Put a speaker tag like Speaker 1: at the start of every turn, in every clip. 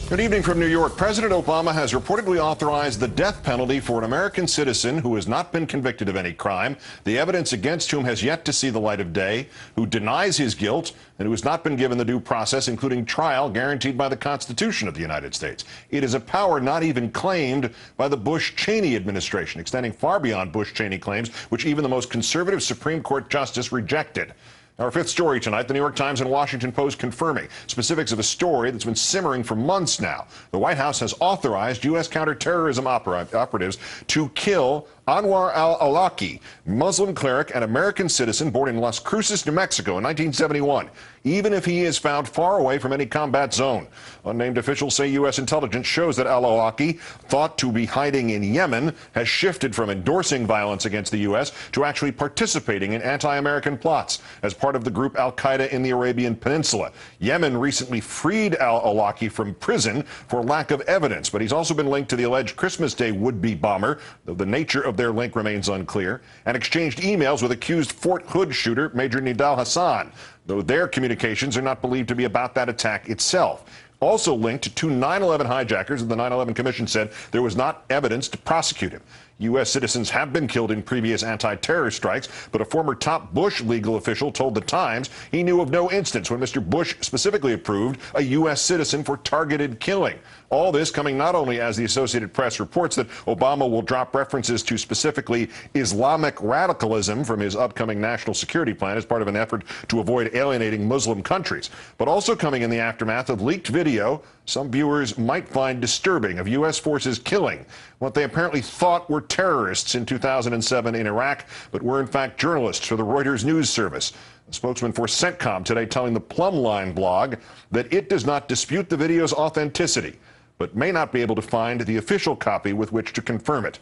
Speaker 1: Good evening from New York. President Obama has reportedly authorized the death penalty for an American citizen who has not been convicted of any crime, the evidence against whom has yet to see the light of day, who denies his guilt, and who has not been given the due process, including trial guaranteed by the Constitution of the United States. It is a power not even claimed by the Bush-Cheney administration, extending far beyond Bush-Cheney claims, which even the most conservative Supreme Court justice rejected. Our fifth story tonight, the New York Times and Washington Post confirming specifics of a story that's been simmering for months now. The White House has authorized U.S. counterterrorism operatives to kill Anwar al-Awlaki, Muslim cleric and American citizen born in Las Cruces, New Mexico in 1971, even if he is found far away from any combat zone. Unnamed officials say U.S. intelligence shows that al-Awlaki, thought to be hiding in Yemen, has shifted from endorsing violence against the U.S. to actually participating in anti-American plots as part of the group al-Qaeda in the Arabian Peninsula. Yemen recently freed al-Awlaki from prison for lack of evidence, but he's also been linked to the alleged Christmas Day would-be bomber, though the nature of their link remains unclear, and exchanged emails with accused Fort Hood shooter Major Nidal Hassan, though their communications are not believed to be about that attack itself. Also linked to two 9/11 hijackers, and the 9/11 Commission said there was not evidence to prosecute him. U.S. citizens have been killed in previous anti-terror strikes, but a former top Bush legal official told The Times he knew of no instance when Mr. Bush specifically approved a U.S. citizen for targeted killing. All this coming not only as the Associated Press reports that Obama will drop references to specifically Islamic radicalism from his upcoming national security plan as part of an effort to avoid alienating Muslim countries, but also coming in the aftermath of leaked video some viewers might find disturbing of U.S. forces killing what they apparently thought were terrorists in 2007 in Iraq, but were in fact journalists for the Reuters news service. A spokesman for CENTCOM today telling the Plumline blog that it does not dispute the video's authenticity, but may not be able to find the official copy with which to confirm it.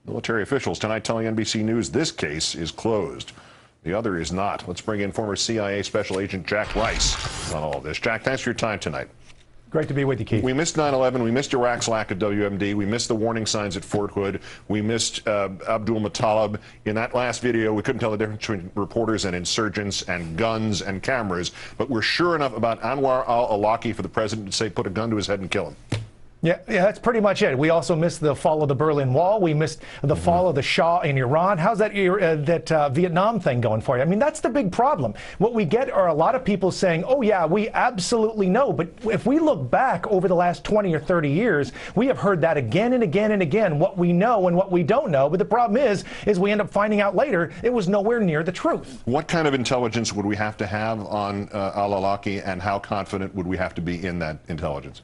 Speaker 1: Military officials tonight telling NBC News this case is closed. The other is not. Let's bring in former CIA Special Agent Jack Rice on all of this. Jack, thanks for your time tonight.
Speaker 2: Great to be with you, Keith.
Speaker 1: We missed 9/11. We missed Iraq's lack of WMD. We missed the warning signs at Fort Hood. We missed Abdul Muttalib. In that last video, we couldn't tell the difference between reporters and insurgents and guns and cameras. But we're sure enough about Anwar al-Awlaki for the president to say, put a gun to his head and kill him.
Speaker 2: Yeah, that's pretty much it. We also missed the fall of the Berlin Wall. We missed the fall of the Shah in Iran. How's that Vietnam thing going for you? I mean, that's the big problem. What we get are a lot of people saying, oh, yeah, we absolutely know. But if we look back over the last 20 or 30 years, we have heard that again and again and again, what we know and what we don't know. But the problem is we end up finding out later it was nowhere near the truth.
Speaker 1: What kind of intelligence would we have to have on al-Awlaki, and how confident would we have to be in that intelligence?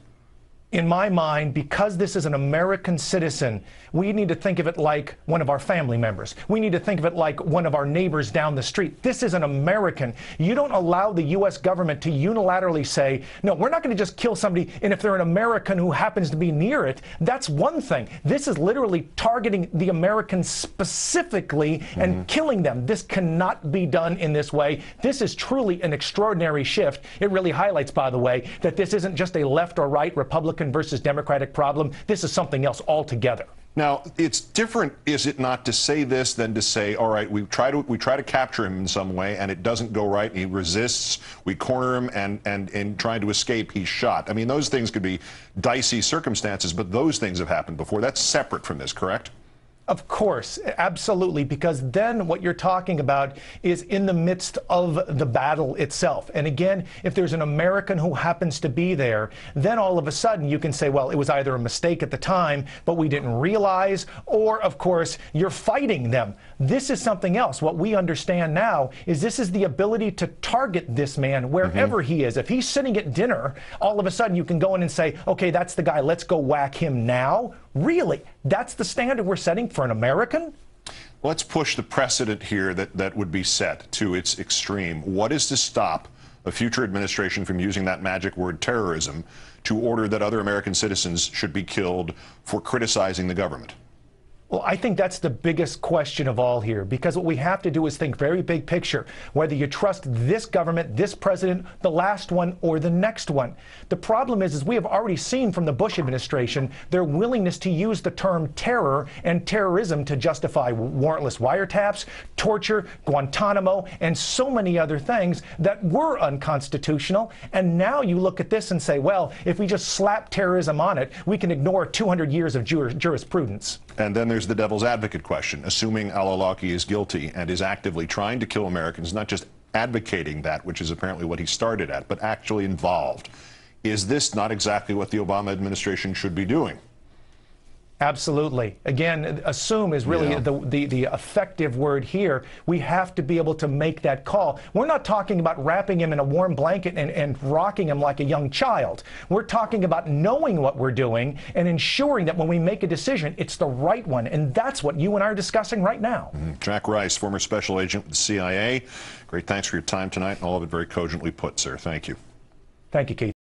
Speaker 2: In my mind, because this is an American citizen, we need to think of it like one of our family members. We need to think of it like one of our neighbors down the street. This is an American. You don't allow the U.S. government to unilaterally say, no, we're not going to just kill somebody, and if they're an American who happens to be near it, that's one thing. This is literally targeting the Americans specifically and killing them. This cannot be done in this way. This is truly an extraordinary shift. It really highlights, by the way, that this isn't just a left or right, Republican versus Democratic problem. This is something else altogether.
Speaker 1: Now, it's different, is it not, to say this than to say, all right, we try to capture him in some way, and it doesn't go right, and he resists, we corner him, and in trying to escape, he's shot. I mean, those things could be dicey circumstances, but those things have happened before. That's separate from this, correct?
Speaker 2: Of course, absolutely, because then what you're talking about is in the midst of the battle itself. And again, if there's an American who happens to be there, then all of a sudden you can say, well, it was either a mistake at the time, but we didn't realize, or, of course, you're fighting them. This is something else. What we understand now is this is the ability to target this man wherever he is. If he's sitting at dinner, all of a sudden you can go in and say, okay, that's the guy, let's go whack him now. Really? That's the standard we're setting for an American?
Speaker 1: Let's push the precedent here that would be set to its extreme. What is to stop a future administration from using that magic word terrorism to order that other American citizens should be killed for criticizing the government?
Speaker 2: Well, I think that's the biggest question of all here, because what we have to do is think very big picture, whether you trust this government, this president, the last one, or the next one. The problem is we have already seen from the Bush administration their willingness to use the term terror and terrorism to justify warrantless wiretaps, torture, Guantanamo, and so many other things that were unconstitutional. And now you look at this and say, well, if we just slap terrorism on it, we can ignore 200 years of jurisprudence.
Speaker 1: And then there's the devil's advocate question. Assuming al-Awlaki is guilty and is actively trying to kill Americans, not just advocating that, which is apparently what he started at, but actually involved. Is this not exactly what the Obama administration should be doing?
Speaker 2: Absolutely. Again, assume is really the effective word here. We have to be able to make that call. We're not talking about wrapping him in a warm blanket and rocking him like a young child. We're talking about knowing what we're doing and ensuring that when we make a decision, it's the right one. And that's what you and I are discussing right now.
Speaker 1: Jack Rice, former special agent with the CIA. Great thanks for your time tonight, and all of it very cogently put, sir. Thank you.
Speaker 2: Thank you, Keith.